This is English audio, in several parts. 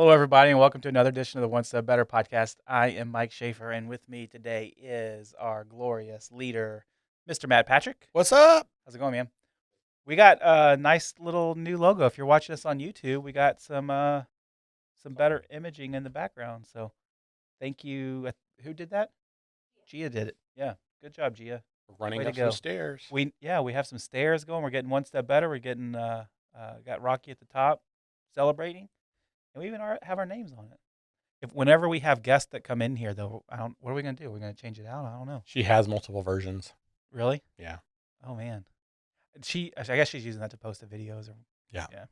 Hello, everybody, and welcome to another edition of the One Step Better podcast. I am Mike Schaefer, and with me today is our glorious leader, Mr. Matt Patrick. What's up? How's it going, man? We got a nice little new logo. If you're watching us on YouTube, we got some better imaging in the background. So, thank you. Who did that? Gia did it. Yeah, good job, Gia. We're running Way to up go. some stairs. We have some stairs going. We're getting one step better. We're getting got Rocky at the top, celebrating. And we even have our names on it. Whenever we have guests that come in here, though, what are we gonna do? We're gonna change it out. I don't know. She has multiple versions. Really? Yeah. Oh man. I guess she's using that to post the videos. Yeah. Yeah.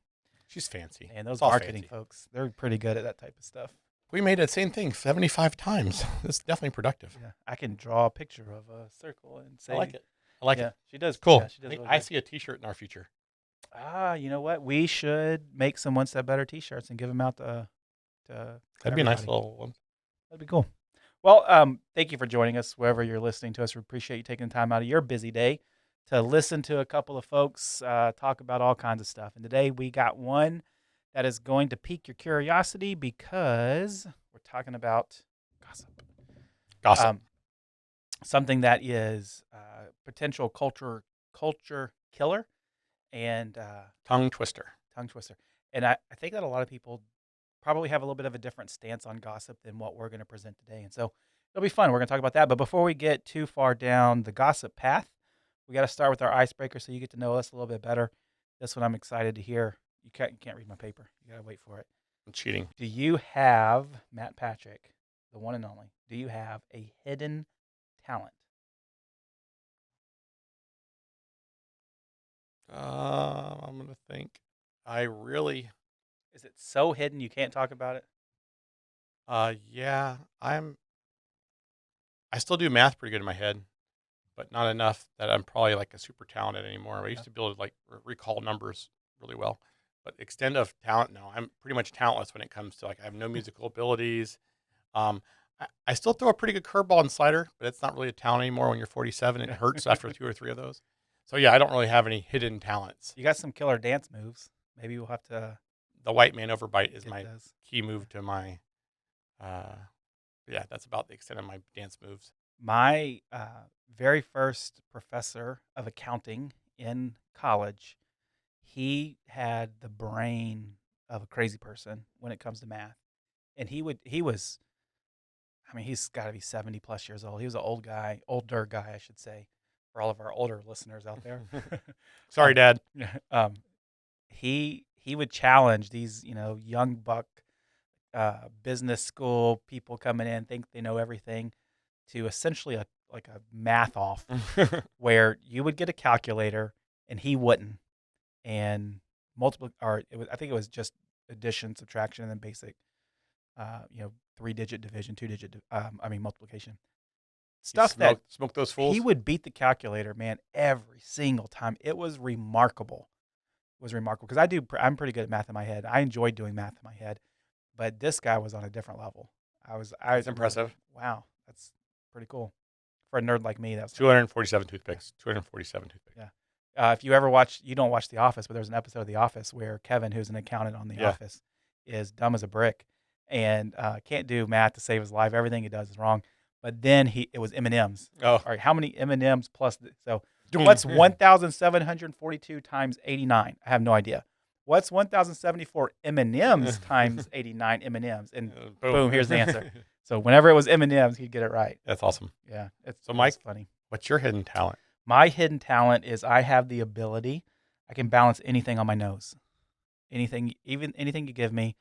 She's fancy. And those It's all marketing fancy. folks, they're pretty good at that type of stuff. We made the same thing 75 times. It's definitely productive. Yeah. I can draw a picture of a circle and say. I like it. I like Yeah, it. she does. Cool. Yeah, she does really I good. see a T-shirt in our future. You know what? We should make some One Step Better T-shirts and give them out to That'd be a nice everybody. little one. That'd be cool. Well, thank you for joining us, wherever you're listening to us. We appreciate you taking the time out of your busy day to listen to a couple of folks talk about all kinds of stuff. And today we got one that is going to pique your curiosity because we're talking about gossip. Gossip. Something that is potential culture killer and Tongue twister. tongue twister. And I think that a lot of people probably have a little bit of a different stance on gossip than what we're going to present today. And so it'll be fun. We're going to talk about that. But before we get too far down the gossip path, we got to start with our icebreaker so you get to know us a little bit better. This one I'm excited to hear. You can't read my paper. You got to wait for it. I'm cheating. Do you have, Matt Patrick, the one and only, do you have a hidden talent? I'm going to think. I really, Is it so hidden you can't talk about it? yeah, I still do math pretty good in my head, but not enough that I'm probably like a super talented anymore. I used to be able to like recall numbers really well, but extent of talent, no, I'm pretty much talentless when it comes to like I have no musical abilities. I still throw a pretty good curveball and slider, but it's not really a talent anymore when you're 47. It hurts after 2 or 3 of those. So yeah, I don't really have any hidden talents. You got some killer dance moves. Maybe we'll have to The white man overbite is get my those. key move to my. Yeah, that's about the extent of my dance moves. My very first professor of accounting in college, he had the brain of a crazy person when it comes to math. And he's got to be 70 plus years old. He was an older guy, I should say, for all of our older listeners out there. Sorry, Dad. um, he would challenge these, young buck business school people coming in, think they know everything, to essentially a math off where you would get a calculator and he wouldn't, and I think it was just addition, subtraction, and then basic, 3-digit division, 2-digit, multiplication. Stuff that smoke those fools. he would beat the calculator, man, every single time. It was remarkable. Because I'm pretty good at math in my head. I enjoyed doing math in my head, but this guy was on a different level. That's impressive. Wow, that's pretty cool for a nerd like me. That's 247 toothpicks. 247 toothpicks. Yeah. If you ever you don't watch The Office, but there's an episode of The Office where Kevin, who's an accountant on The Office, is dumb as a brick and can't do math to save his life. Everything he does is wrong. But then it was M&Ms. Oh, All right, how many M&Ms plus? What's 1,742 times 89? I have no idea. What's 1,074 M&Ms times 89 M&Ms? And boom, here's the answer. So whenever it was M&Ms, he'd get it right. That's awesome. Yeah. So, Mike, funny. What's your hidden talent? My hidden talent is I have the ability, I can balance anything on my nose. Anything you give me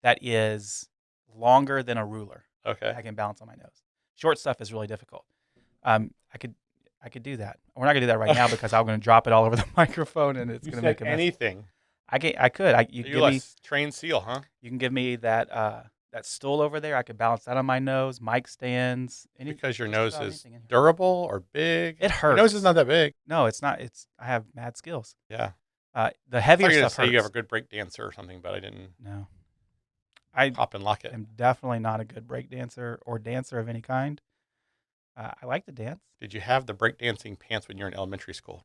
that is longer than a ruler, Okay. I can balance on my nose. Short stuff is really difficult. I could do that. We're not gonna do that right now because I'm gonna drop it all over the microphone and it's gonna make a mess. Anything. I could. You give me trained seal, huh? You can give me that stool over there. I could balance that on my nose. Mic stands. Because your just nose about is anything in here. durable or big. It hurts. Your nose is not that big. No, it's not. I have mad skills. Yeah. The I heavier thought you were gonna stuff say hurts. you have a good break dancer or something, but I didn't No, I pop and lock it. am definitely not a good break dancer or dancer of any kind. I like to dance. Did you have the breakdancing pants when you were in elementary school?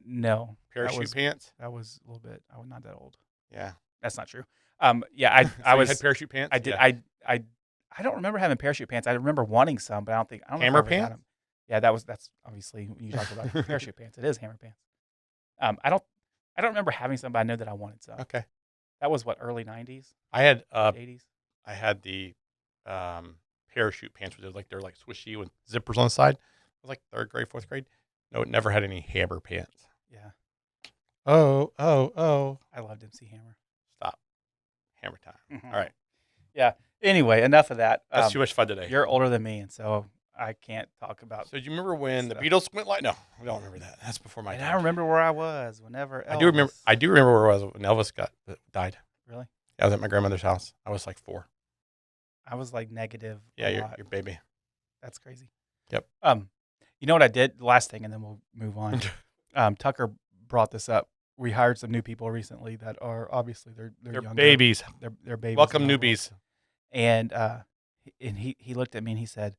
No. Parachute pants? That was a little bit. I was not that old. Yeah. That's not true. Yeah, I So I you had was parachute pants? I did Yeah. I don't remember having parachute pants. I remember wanting some, but I don't know if I Hammer ever got pants? them. Yeah, that's obviously when you talk about parachute pants. It is hammer pants. I don't remember having some, but I know that I wanted some. Okay. That was what, early '90s, I had late '80s. I had the parachute pants, which is like they're like swishy with zippers on the side. I was like third grade, fourth grade. No, it never had any hammer pants. Yeah, Oh, oh, oh! I loved MC Hammer. Stop. Hammer time. All right, Yeah. Anyway, enough of that. that's too much fun today. You're older than me, and so I can't talk about. So do you remember when the stuff. Beatles went live? No, I don't remember that. That's before my And time. I remember where I was whenever Elvis. I do remember where I was when Elvis died. Really? I was at my grandmother's house. I was like 4. I was like negative. Yeah, a your lot. baby. That's crazy. Yep. You know what I did? The last thing, and then we'll move on. Tucker brought this up. We hired some new people recently that are obviously they're younger. babies. They're babies. Welcome in our world. newbies. And he looked at me and he said,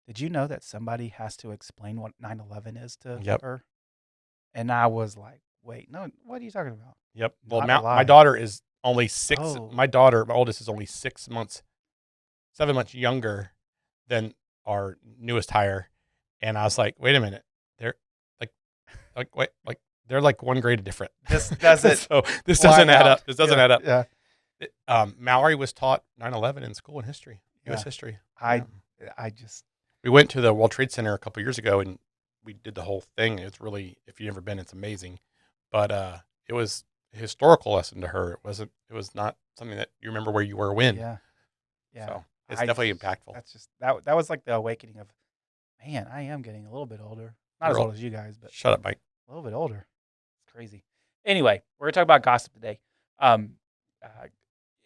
"Did you know that somebody has to explain what 9/11 is to Yep. her?" And I was like, "Wait, no, what are you talking about?" Yep. Well, Not my alive. daughter is only 6. Oh. My oldest, is only 6 months, 7 months younger than our newest hire. And I was like, wait a minute, they're like they're like 1 grade different. This doesn't. So this fly doesn't add out. up. This doesn't Yeah, add up. Yeah. Mallory was taught 9/11 in school in history, U.S. Yeah. history. I Yeah. just We went to the World Trade Center a couple years ago, and we did the whole thing. It's really, if you've never been, it's amazing. But it was a historical lesson to her. It was not something that you remember where you were when. yeah. Yeah. So it's I definitely just- impactful. That's just that was like the awakening of, man, I am getting a little bit older. Not as You're old as you guys, but Shut up, Mike. a little bit older. It's crazy. Anyway, we're gonna talk about gossip today. Um, uh,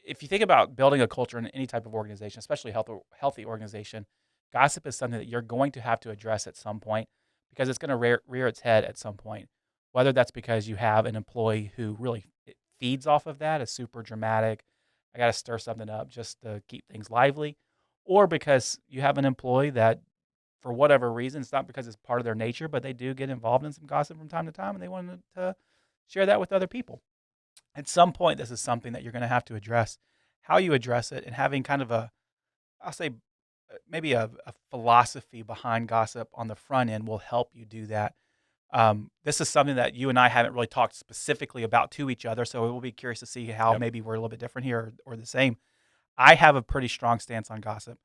if you think about building a culture in any type of organization, especially a healthy organization, gossip is something that you're going to have to address at some point because it's going to rear its head at some point. Whether that's because you have an employee who really feeds off of that, is super dramatic, I got to stir something up just to keep things lively, or because you have an employee that, for whatever reason, it's not because it's part of their nature, but they do get involved in some gossip from time to time and they want to share that with other people. At some point, this is something that you're going to have to address. How you address it and having kind of I'll say, maybe a philosophy behind gossip on the front end will help you do that. This is something that you and I haven't really talked specifically about to each other, so we'll be curious to see how Yep. maybe we're a little bit different here or the same. I have a pretty strong stance on gossip.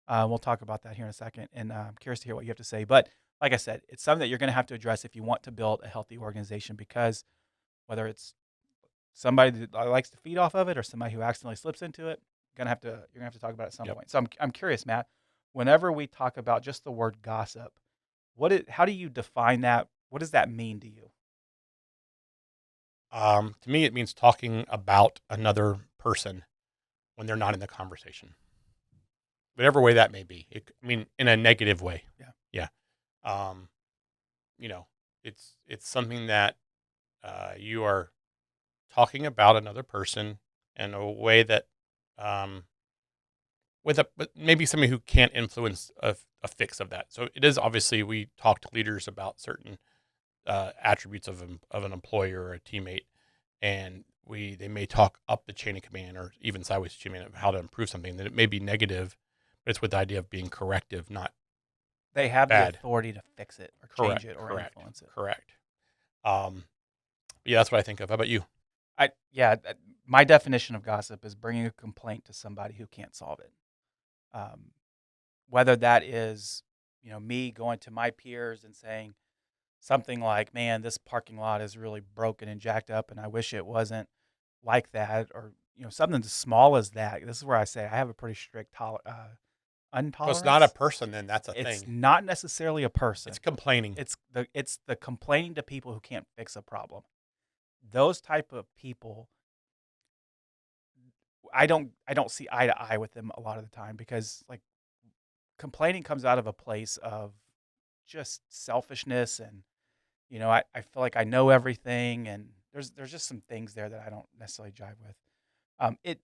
We'll talk about that here in a second, and I'm curious to hear what you have to say. But like I said, it's something that you're going to have to address if you want to build a healthy organization, because whether it's somebody that likes to feed off of it or somebody who accidentally slips into it, you're gonna have to talk about it at some Yep. point. So I'm curious, Matt. Whenever we talk about just the word gossip, how do you define that? What does that mean to you? To me, it means talking about another person when they're not in the conversation, whatever way that may be. I mean, in a negative way. Yeah. Yeah. You know, it's something that you are talking about another person in a way that, with maybe somebody who can't influence a fix of that. So it is obviously, we talk to leaders about certain attributes of an employer or a teammate, and they may talk up the chain of command or even sideways chain of command of how to improve something. That it may be negative, but it's with the idea of being corrective, not They have bad. the authority to fix it or change it or influence it. Correct. Yeah, that's what I think of. How about you? My definition of gossip is bringing a complaint to somebody who can't solve it. Whether that is, me going to my peers and saying something like, "Man, this parking lot is really broken and jacked up, and I wish it wasn't like that," or something as small as that. This is where I say I have a pretty strict So untolerance. it's not a person, then that's a It's thing. not necessarily a person. It's complaining. It's the complaining to people who can't fix a problem. Those type of people, I don't see eye to eye with them a lot of the time, because like complaining comes out of a place of just selfishness, and I feel like I know everything, and there's just some things there that I don't necessarily jive with. It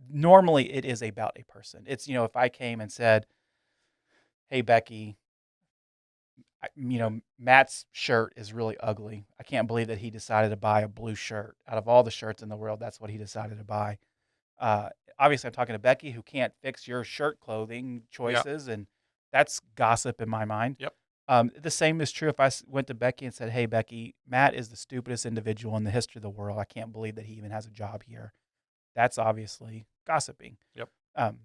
normally it is about a person. It's if I came and said, "Hey Becky, Matt's shirt is really ugly. I can't believe that he decided to buy a blue shirt. Out of all the shirts in the world, that's what he decided to buy." Uh, Obviously, I'm talking to Becky, who can't fix your shirt clothing Yeah. choices, and that's gossip in my mind. Yep. The same is true if I went to Becky and said, "Hey, Becky, Matt is the stupidest individual in the history of the world. I can't believe that he even has a job here." That's obviously gossiping. Yep. Um,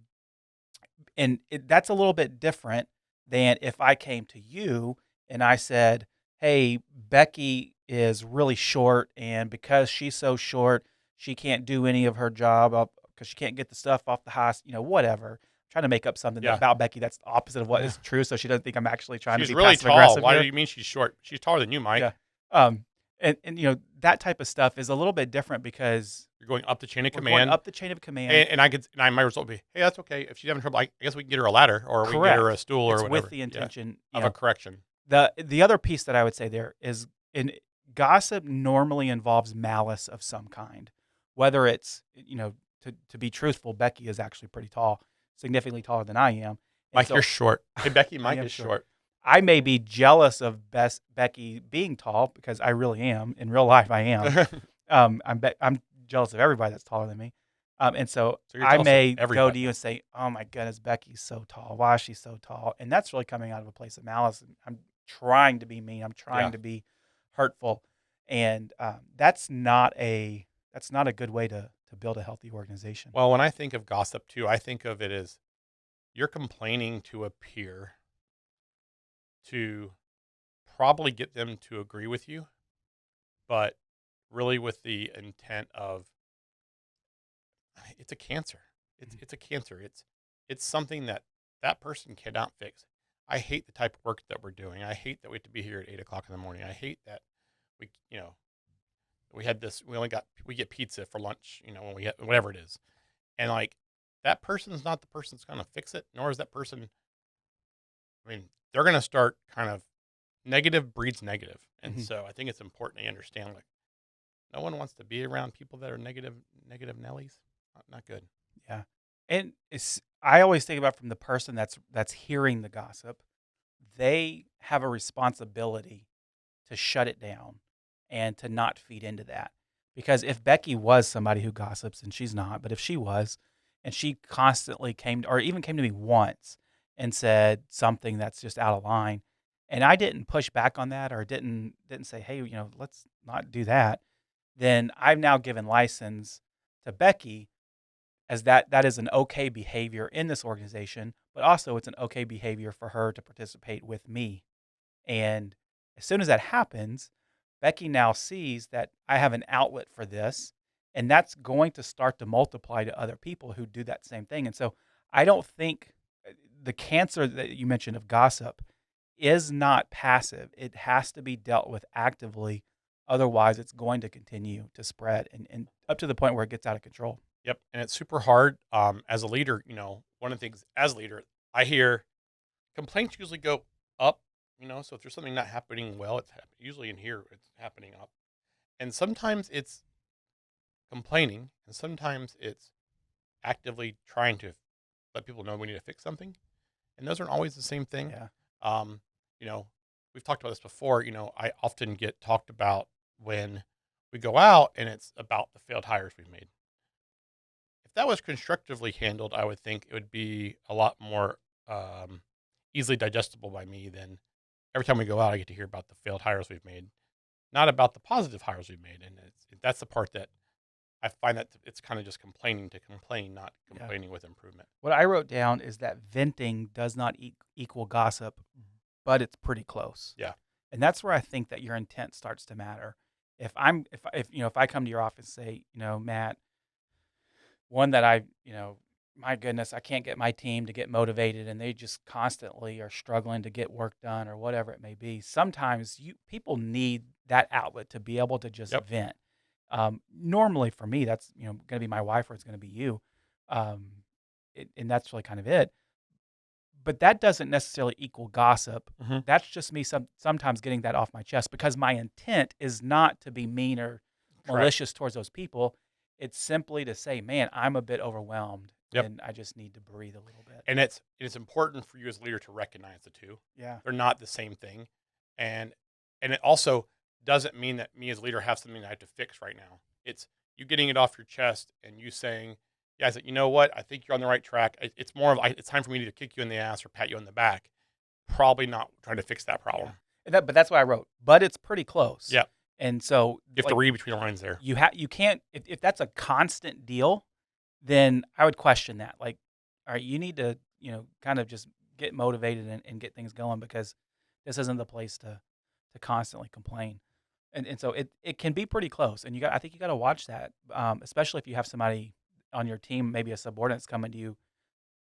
and that's a little bit different than if I came to you and I said, "Hey, Becky is really short, and because she's so short, she can't do any of her job because she can't get the stuff off the house, whatever." Trying to make up something Yeah. about Becky that's the opposite of what is true, so she doesn't think I'm actually trying to She's be really passive tall. aggressive Why do here. you mean she's short? She's taller than you, Mike. Yeah. Um, and that type of stuff is a little bit different because You're going up the chain of we're going command. up the chain of command. And I might result be, hey, that's okay. If she's having trouble, I guess we can get her a ladder or we can get her a Correct. stool or It's whatever. with the Yeah. intention, Of a correction. the other piece that I would say there is in gossip normally involves malice of some kind. Whether it's, to be truthful, Becky is actually pretty tall, significantly taller than I am. And Mike, so you're short. Hey, Becky, I Mike am is short. short. I may be jealous of Becky being tall because I really am. In real life, I am. I'm jealous of everybody that's taller than me. And so So you're I jealous of may go to everybody. you and say, "Oh my goodness, Becky's so tall. Why is she so tall?" And that's really coming out of a place of malice. And I'm trying to be mean. I'm trying Yeah. to be hurtful, and that's not a good way to build a healthy organization. Well, when I think of gossip too, I think of it as you're complaining to a peer to probably get them to agree with you, but really with the intent of it's a cancer. It's a cancer. It's something that that person cannot fix. I hate the type of work that we're doing. I hate that we have to be here at 8 o'clock in the morning. I hate that we had this. We get pizza for lunch. When we get whatever it is, and like that person's not the person that's going to fix it, nor is that person. I mean, they're going to start kind of negative breeds negative, and Mhm. so I think it's important to understand like no one wants to be around people that are negative Nellies. Not good. Yeah. And I always think about from the person that's hearing the gossip, they have a responsibility to shut it down and to not feed into that. Because if Becky was somebody who gossips, and she's not, but if she was, and she constantly or even came to me once and said something that's just out of line, and I didn't push back on that or didn't say, "Hey, let's not do that," then I've now given license to Becky as that is an okay behavior in this organization, but also it's an okay behavior for her to participate with me. And as soon as that happens, Becky now sees that I have an outlet for this, and that's going to start to multiply to other people who do that same thing. And so I don't think the cancer that you mentioned of gossip is not passive. It has to be dealt with actively. Otherwise, it's going to continue to spread and up to the point where it gets out of control. Yep, and it's super hard. As a leader, one of the things as a leader, I hear complaints usually go up. So if there's something not happening well, usually in here it's happening up, and sometimes it's complaining, and sometimes it's actively trying to let people know we need to fix something, and those aren't always the same thing. Yeah. Um, you know, we've talked about this before. I often get talked about when we go out, and it's about the failed hires we've made. If that was constructively handled, I would think it would be a lot more easily digestible by me than every time we go out, I get to hear about the failed hires we've made, not about the positive hires we've made. And that's the part that I find that it's kind of just complaining to complain, not Yeah. complaining with improvement. What I wrote down is that venting does not equal gossip, but it's pretty close. Yeah. And that's where I think that your intent starts to matter. If I come to your office and say, Matt, one that my goodness, I can't get my team to get motivated and they just constantly are struggling to get work done or whatever it may be. Sometimes people need that outlet to be able to just Yep. vent. Normally for me, that's, going to be my wife or it's going to be you. Um, and that's really kind of it. But that doesn't necessarily equal gossip. Mm-hmm. That's just me sometimes getting that off my chest because my intent is not to be mean or malicious towards those people. It's simply to say, man, I'm a bit overwhelmed Yep. and I just need to breathe a little bit. And it's important for you as a leader to recognize the two. Yeah. They're not the same thing. And it also doesn't mean that me as a leader have something I have to fix right now. It's you getting it off your chest and you saying, Yeah, I said, you know what? I think you're on the right track. It's more of it's time for me to kick you in the ass or pat you on the back. Probably not trying to fix that Yeah. problem. But that's what I wrote. But it's pretty close. Yeah, And so, you have to like, read between the lines there. you can't, if that's a constant deal, then I would question that. Like, all right, you need to, kind of just get motivated and get things going, because this isn't the place to constantly complain. And so it can be pretty close. And I think you got to watch that, especially if you have somebody on your team, maybe a subordinate's coming to you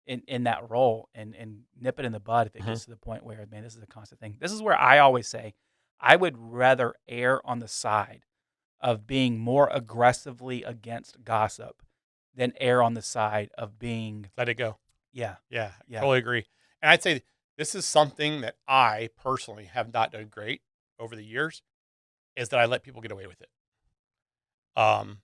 in that role, and nip it in the bud if it Mhm. gets to the point where, man, this is a constant thing. This is where I always say I would rather err on the side of being more aggressively against gossip than err on the side of being, Let it go. yeah, Yeah, I yeah, totally agree. And I'd say this is something that I personally have not done great over the years is that I let people get away with it. Um,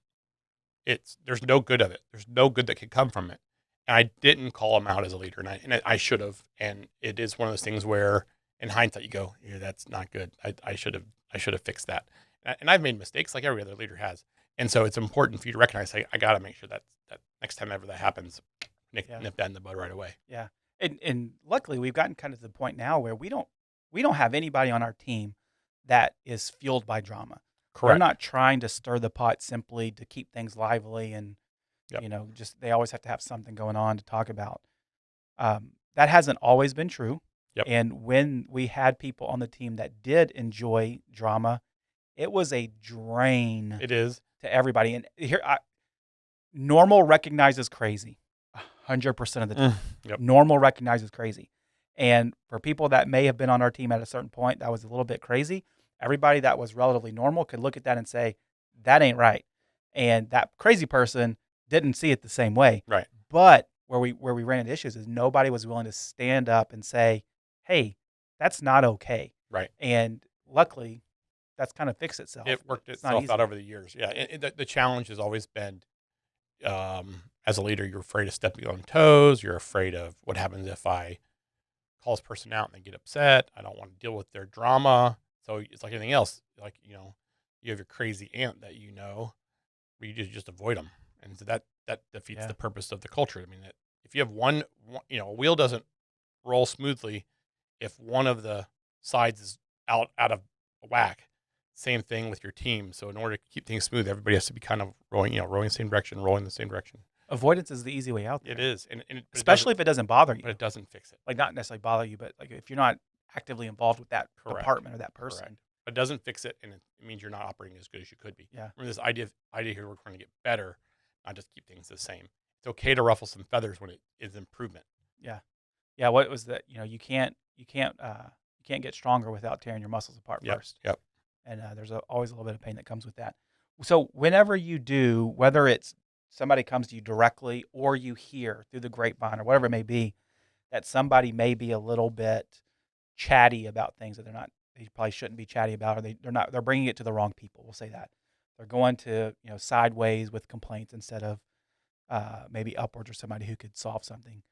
there's no good of it. There's no good that could come from it. And I didn't call him out as a leader, and I should have. And it is one of those things where, in hindsight, you go, "Yeah, that's not good. I should have fixed that." And I've made mistakes like every other leader has. And so it's important for you to recognize, hey, I got to make sure that next time ever that happens, yeah, nip that in the bud right away. yeah. And luckily we've gotten kind of to the point now where we don't have anybody on our team that is fueled by drama. They're Correct. not trying to stir the pot simply to keep things lively, and Yep. just they always have to have something going on to talk about. That hasn't always been true. Yep. And when we had people on the team that did enjoy drama, it was a drain It is. to everybody. And normal recognizes crazy 100% of the time. Yep. Normal recognizes crazy. And for people that may have been on our team at a certain point that was a little bit crazy, everybody that was relatively normal could look at that and say, that ain't right. And that crazy person didn't see it the same way. Right. But where we ran into issues is nobody was willing to stand up and say, "Hey, that's not okay." Right. And luckily, that's kind of fixed itself. It worked It's not itself easy. out over the years. Yeah. The challenge has always been, as a leader, you're afraid of stepping on toes. You're afraid of what happens if I call this person out and they get upset. I don't want to deal with their drama. So it's like anything else. Like, you have your crazy aunt that where you just avoid them. And so that defeats Yeah. the purpose of the culture. I mean, if you have a wheel doesn't roll smoothly if one of the sides is out of whack. Same thing with your team. So in order to keep things smooth, everybody has to be kind of rowing the same direction, rolling the same direction. Avoidance is the easy way out It there, is, and especially if it doesn't bother but you. it doesn't fix it. Like, not necessarily bother you, but like if you're not actively involved with that Correct. department or that Correct. person. But it doesn't fix it, and it means you're not operating as good as you could be. Yeah. Remember this idea here, we're trying to get better, not just keep things the same. It's okay to ruffle some feathers when it is improvement. Yeah. Yeah. What was that? You can't get stronger without tearing your muscles apart Yep. first. Yep. And there's always a little bit of pain that comes with that. So whenever you do, whether it's somebody comes to you directly or you hear through the grapevine or whatever it may be, that somebody may be a little bit chatty about things that they probably shouldn't be chatty about, or they're bringing it to the wrong people. We'll say that they're going to sideways with complaints instead of maybe upwards, or somebody who could solve something.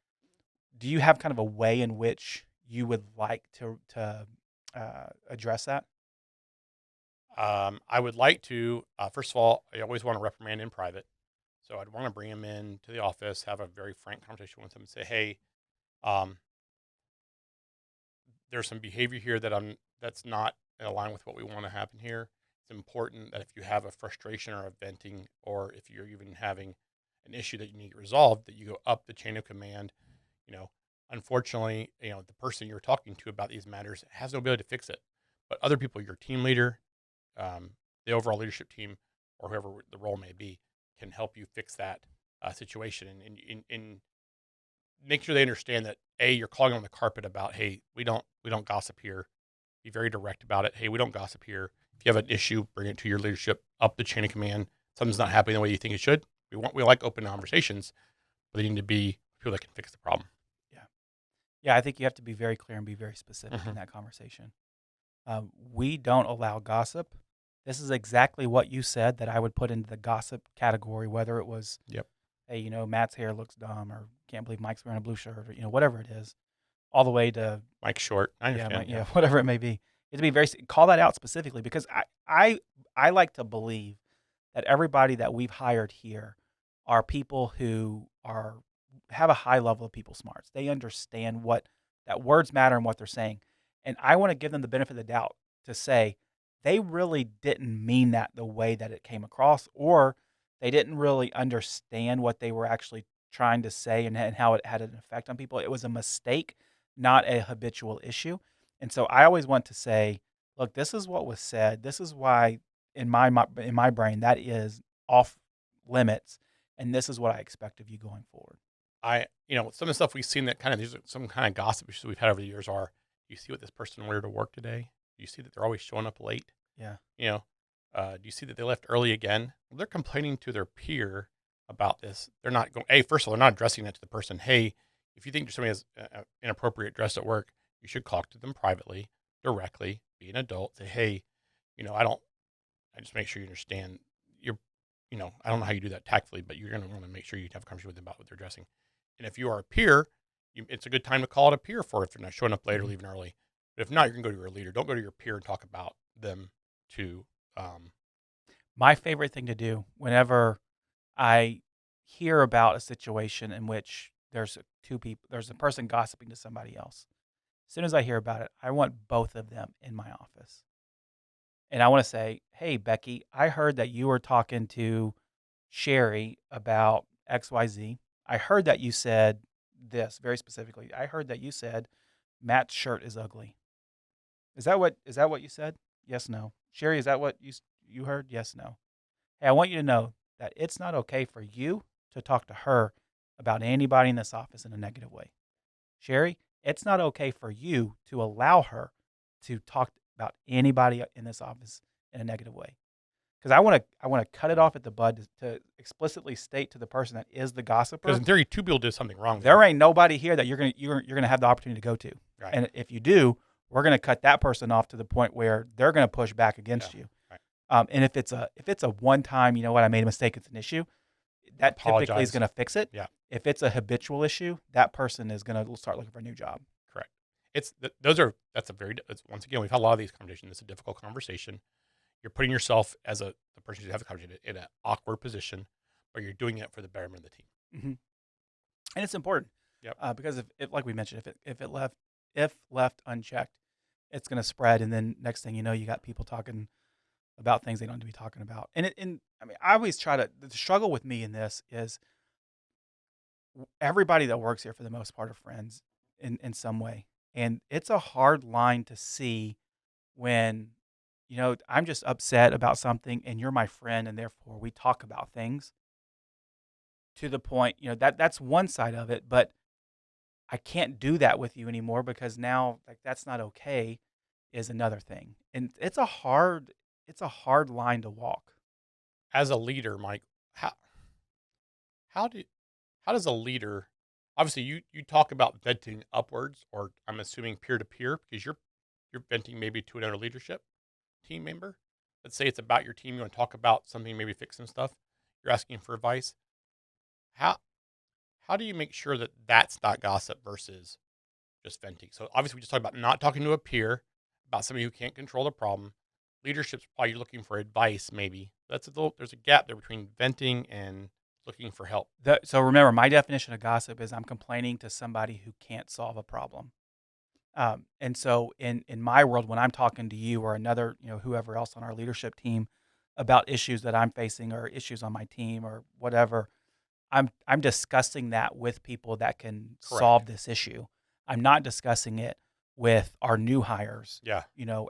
Do you have kind of a way in which you would like to address that? I would like to, first of all, I always want to reprimand in private. So I'd want to bring him in to the office, have a very frank conversation with him, and say, "Hey, um, there's some behavior here that's not in line with what we want to happen here. It's important that if you have a frustration or a venting, or if you're even having an issue that you need resolved, that you go up the chain of command. You know, unfortunately, the person you're talking to about these matters has no ability to fix it, but other people, your team leader, the overall leadership team, or whoever the role may be, can help you fix that situation, and make sure they understand that you're calling on the carpet about, hey, we don't gossip here. Be very direct about it. Hey, we don't gossip here. If you have an issue, bring it to your leadership up the chain of command. Something's not happening the way you think it should. We like open conversations, but they need to be people that can fix the problem. Yeah. Yeah, I think you have to be very clear and be very specific in Mhm. that conversation. We don't allow gossip. This is exactly what you said that I would put into the gossip category, whether it was, Yep. hey, Matt's hair looks dumb, or can't believe Mike's wearing a blue shirt, or, whatever it is, all the way to, Mike Short. I yeah, understand. yeah, whatever it may be. It's to be call that out specifically, because I like to believe that everybody that we've hired here are people who have a high level of people smarts. They understand what that words matter and what they're saying. And I want to give them the benefit of the doubt to say they really didn't mean that the way that it came across, or they didn't really understand what they were actually trying to say and how it had an effect on people. It was a mistake, not a habitual issue. And so I always want to say, look, this is what was said. This is why in my brain that is off limits, and this is what I expect of you going forward. Some of the stuff we've seen that kind of, these are some kind of gossip issues we've had over the years are, you see what this person wore to work today? Do you see that they're always showing up late? Yeah. You know, do you see that they left early again? Well, they're complaining to their peer about this. They're not going, hey, first of all, they're not addressing that to the person. Hey, if you think somebody has inappropriate dress at work, you should talk to them privately, directly, be an adult. Say, hey, I just make sure you understand you're, I don't know how you do that tactfully, but you're going to want to make sure you have a conversation with them about what they're dressing. And if you are a peer, it's a good time to call it a peer for if they're not showing up late or leaving early. But if not, you can go to your leader. Don't go to your peer and talk about them to. My favorite thing to do whenever I hear about a situation in which there's there's a person gossiping to somebody else. As soon as I hear about it, I want both of them in my office. And I want to say, hey, Becky, I heard that you were talking to Sherry about XYZ. I heard that you said this very specifically. I heard that you said Matt's shirt is ugly. Is that what you said? Yes, no. Sherry, is that what you heard? Yes, no. Hey, I want you to know that it's not okay for you to talk to her about anybody in this office in a negative way. Sherry, it's not okay for you to allow her to talk about anybody in this office in a negative way. Because I want to cut it off at the bud to explicitly state to the person that is the gossiper. Because in theory, two people did something wrong. There ain't nobody here that you're gonna have the opportunity to go to. Right. And if you do, we're gonna cut that person off to the point where they're gonna push back against you. Right. And if it's a one time, you know what, I made a mistake, it's an issue, that typically is gonna fix it. Yeah. If it's a habitual issue, that person is gonna start looking for a new job. Correct. Once again, we've had a lot of these conversations. It's a difficult conversation. You're putting yourself as the person who have the conversation in an awkward position, but you're doing it for the betterment of the team. Mm-hmm. And it's important. Yep. Because if like we mentioned, if left unchecked, it's going to spread, and then next thing you know, you got people talking about things they don't need to be talking about. And I mean, I always try to. The struggle with me in this is everybody that works here for the most part are friends in some way, and it's a hard line to see when I'm just upset about something, and you're my friend, and therefore we talk about things to the point, that's one side of it, but I can't do that with you anymore because now like that's not okay is another thing. And it's a hard line to walk. As a leader, Mike, how do how does a leader, obviously you talk about venting upwards, or I'm assuming peer to peer, because you're venting maybe to another leadership team member. Let's say it's about your team. You want to talk about something, maybe fix some stuff. You're asking for advice. How how do you make sure that that's not gossip versus just venting? So obviously we just talked about not talking to a peer about somebody who can't control the problem. Leadership's probably looking for advice. Maybe there's a gap there between venting and looking for help. So remember, my definition of gossip is I'm complaining to somebody who can't solve a problem. And so in my world, when I'm talking to you or another, whoever else on our leadership team about issues that I'm facing or issues on my team or whatever, I'm discussing that with people that can Correct. solve this issue. I'm not discussing it with our new hires, Yeah.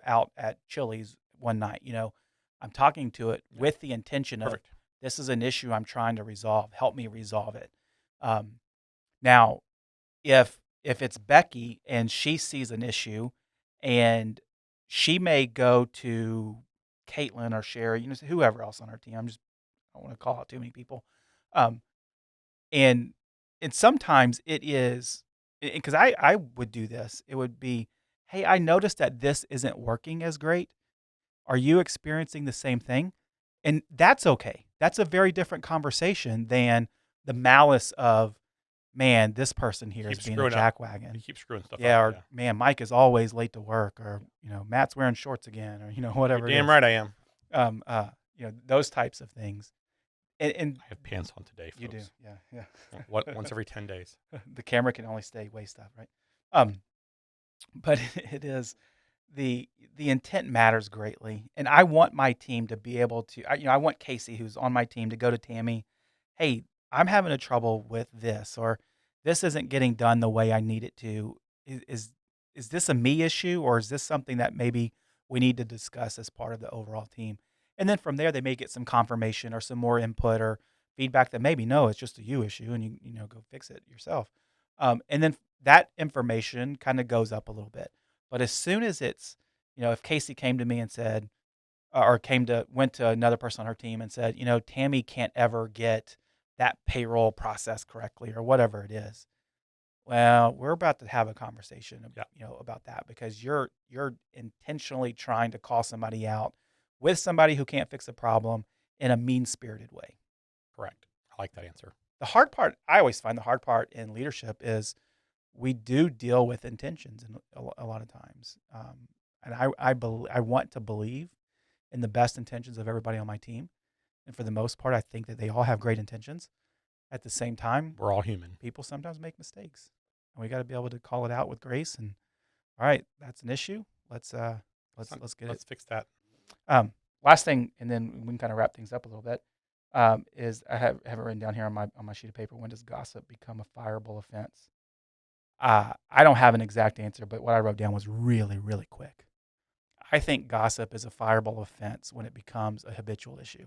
out at Chili's one night. I'm talking to it Yeah. with the intention of Perfect. this is an issue I'm trying to resolve. Help me resolve it. Now, if it's Becky and she sees an issue, and she may go to Caitlin or Sherry, whoever else on our team. I don't want to call out too many people. Um, and sometimes it is because I would do this. It would be, hey, I noticed that this isn't working as great. Are you experiencing the same thing? And that's okay. That's a very different conversation than the malice of, man, this person here is Keep being a screwing up. You jackwagon. keep screwing stuff Yeah, up. or man, Mike is always late to work, or Matt's wearing shorts again, or whatever. You're it damn is. right I am. Those types of things. And I have pants on today, you do, folks. yeah. Once every 10 days. The camera can only stay waist up, right? Um, but it is the intent matters greatly, and I want my team to be able to. I want Casey, who's on my team, to go to Tammy. Hey, I'm having a trouble with this, or this isn't getting done the way I need it to. Is is, is this a me issue, or is this something that maybe we need to discuss as part of the overall team? And then from there, they may get some confirmation or some more input or feedback that maybe no, it's just a you issue, and you go fix it yourself. And then that information kind of goes up a little bit. But as soon as it's, if Casey came to me and said, or went to another person on her team and said, Tammy can't ever get that payroll process correctly or whatever it is. Well, we're about to have a conversation, Yeah, about that because you're intentionally trying to call somebody out with somebody who can't fix a problem in a mean-spirited way. correct. I like that answer. The hard part, I always find the hard part in leadership is we do deal with intentions in a lot of times. And I want to believe in the best intentions of everybody on my team. And for the most part, I think that they all have great intentions. At the same time, We're all human. people sometimes make mistakes, and we got to be able to call it out with grace. And all right, that's an issue. Let's get it. Let's fix that. Last thing, and then we can kind of wrap things up a little bit. Is I have it written down here on my sheet of paper. When does gossip become a fireable offense? I don't have an exact answer, but what I wrote down was really, really quick. I think gossip is a fireable offense when it becomes a habitual issue.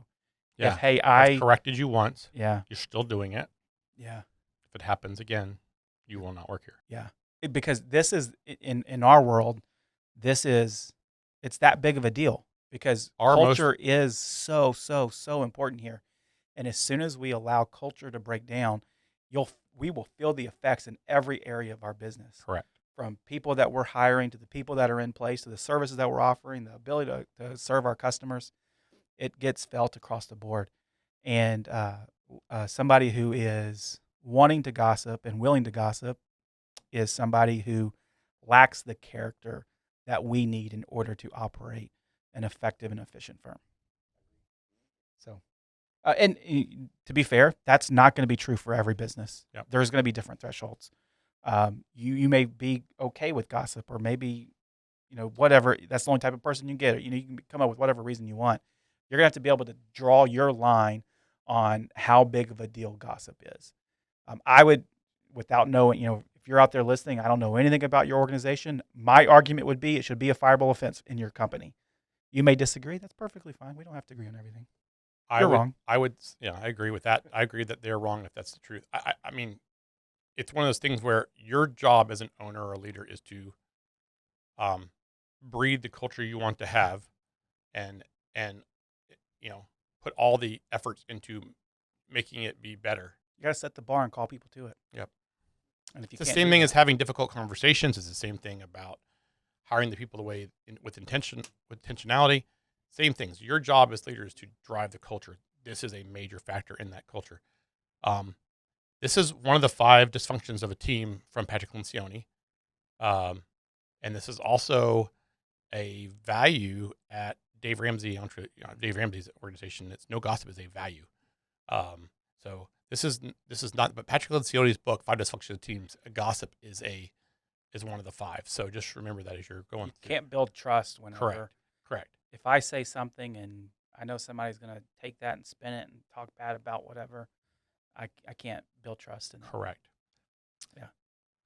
Yeah. If, hey, I've corrected you once. yeah, You're still doing it. yeah, If it happens again, you will not work here. yeah. Because this is in our world, it's that big of a deal because culture is so, so, so important here. And as soon as we allow culture to break down, we will feel the effects in every area of our business. Correct. From people that we're hiring to the people that are in place to the services that we're offering, the ability to serve our customers, it gets felt across the board. And somebody who is wanting to gossip and willing to gossip is somebody who lacks the character that we need in order to operate an effective and efficient firm. So, and to be fair, that's not going to be true for every business. Yep. There's going to be different thresholds. You may be okay with gossip, or maybe whatever. That's the only type of person you get. You can come up with whatever reason you want. You're gonna have to be able to draw your line on how big of a deal gossip is. I would, without knowing, if you're out there listening, I don't know anything about your organization. My argument would be it should be a fireable offense in your company. You may disagree. That's perfectly fine. We don't have to agree on everything. You're wrong. I agree with that. I agree that they're wrong if that's the truth. I mean, it's one of those things where your job as an owner or a leader is to breed the culture you want to have, and put all the efforts into making it be better. You got to set the bar and call people to it. Yep. And if you It's the can't same do thing that- as having difficult conversations. It's the same thing about hiring the people with intentionality. Same things. Your job as leader is to drive the culture. This is a major factor in that culture. This is one of the 5 dysfunctions of a team from Patrick Lencioni. And this is also a value at Dave Ramsey, Dave Ramsey's organization. It's no gossip is a value. So this is not, but Patrick Lencioni's book, 5 Dysfunctions of Teams, gossip is one of the 5. So just remember that as you're going. You can't build trust whenever. Correct. If I say something and I know somebody's going to take that and spin it and talk bad about whatever, I can't build trust in that. Correct. Yeah.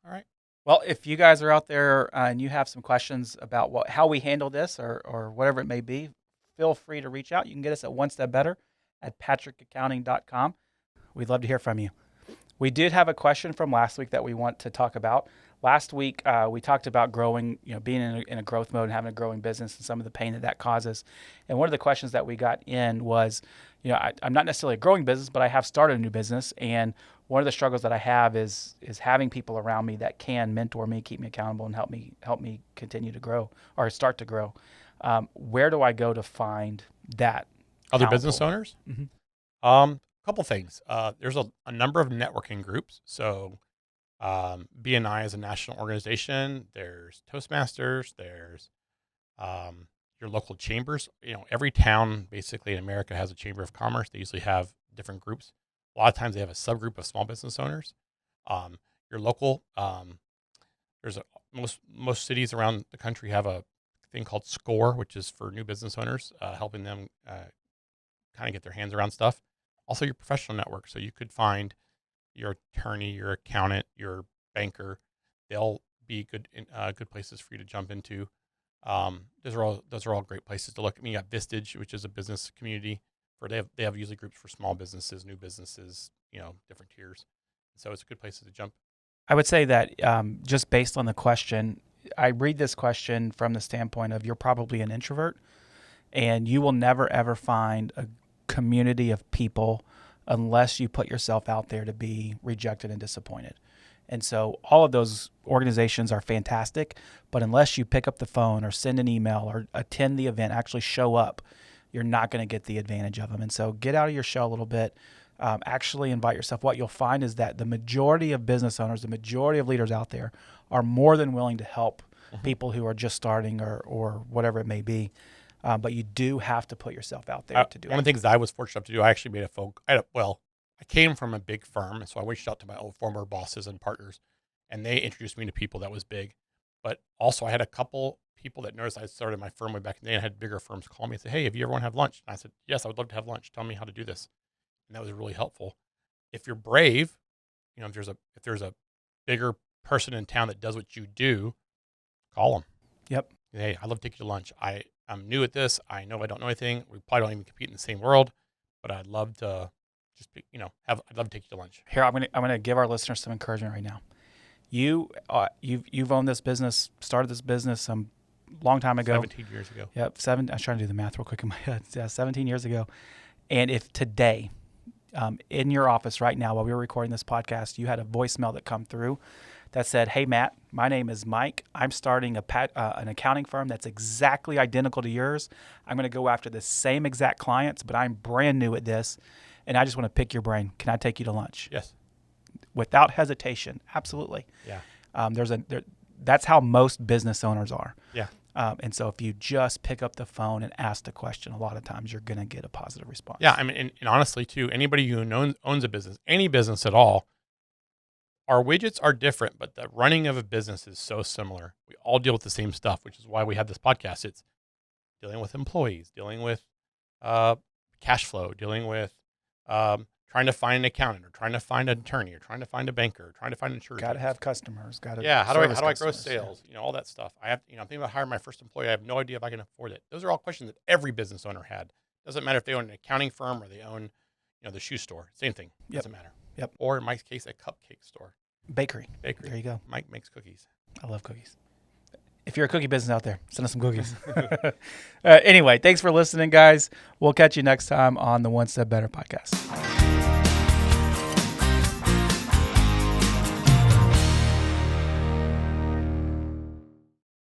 All right. Well, if you guys are out there and you have some questions about how we handle this or whatever it may be, feel free to reach out. You can get us at onestepbetter@patrickaccounting.com. We'd love to hear from you. We did have a question from last week that we want to talk about. Last week, we talked about growing, being in a growth mode and having a growing business and some of the pain that causes. And one of the questions that we got in was, I'm not necessarily a growing business, but I have started a new business. And one of the struggles that I have is having people around me that can mentor me, keep me accountable, and help me continue to grow or start to grow. Where do I go to find that? Other business owners? Mm-hmm. Couple things. There's a number of networking groups. So BNI is a national organization. There's Toastmasters. There's your local chambers. Every town basically in America has a chamber of commerce. They usually have different groups. A lot of times they have a subgroup of small business owners. Your local, most cities around the country have a thing called SCORE, which is for new business owners, helping them kind of get their hands around stuff. Also, your professional network. So you could find your attorney, your accountant, your banker. They'll be good places for you to jump into. Those are all great places to look. I mean, you got Vistage, which is a business community. They have usually groups for small businesses, new businesses, different tiers. So it's a good place to jump. I would say that just based on the question, I read this question from the standpoint of you're probably an introvert, and you will never ever find a community of people unless you put yourself out there to be rejected and disappointed. And so all of those organizations are fantastic, but unless you pick up the phone or send an email or attend the event, actually show up, you're not going to get the advantage of them. And so get out of your shell a little bit. Actually invite yourself. What you'll find is that the majority of business owners, the majority of leaders out there are more than willing to help people who are just starting or whatever it may be. But you do have to put yourself out there to do it. One of the things that I was fortunate enough to do, I actually made I came from a big firm, so I reached out to my old former bosses and partners, and they introduced me to people that was big. But also I had a couple people that noticed I started my firm way back in the day and had bigger firms call me and say, hey, have you ever want to have lunch? And I said, yes, I would love to have lunch. Tell me how to do this. And that was really helpful. If you're brave, if there's a bigger person in town that does what you do, call them. Yep. Hey, I'd love to take you to lunch. I'm new at this. I know I don't know anything. We probably don't even compete in the same world, but I'd love to I'd love to take you to lunch. Here, I'm gonna give our listeners some encouragement right now. You've owned this business, started this business some long time ago. 17 years ago. Yep, I was trying to do the math real quick in my head. Yeah, 17 years ago. And if today, in your office right now while we were recording this podcast, you had a voicemail that come through that said, hey, Matt, my name is Mike. I'm starting an accounting firm that's exactly identical to yours. I'm going to go after the same exact clients, but I'm brand new at this, and I just want to pick your brain. Can I take you to lunch? Yes. Without hesitation. Absolutely. Yeah. That's how most business owners are. Yeah. And so if you just pick up the phone and ask the question, a lot of times you're going to get a positive response. Yeah. I mean, and honestly, too, anybody who owns a business, any business at all, our widgets are different, but the running of a business is so similar. We all deal with the same stuff, which is why we have this podcast. It's dealing with employees, dealing with cash flow, dealing with trying to find an accountant, or trying to find an attorney, or trying to find a banker, or trying to find insurance. Got to have customers. Got to how do I grow sales? All that stuff. I'm thinking about hiring my first employee. I have no idea if I can afford it. Those are all questions that every business owner had. Doesn't matter if they own an accounting firm or they own, the shoe store. Same thing. Doesn't matter. Yep. Or in Mike's case, a cupcake store. Bakery. There you go. Mike makes cookies. I love cookies. If you're a cookie business out there, send us some cookies. Anyway, thanks for listening, guys. We'll catch you next time on the One Step Better podcast.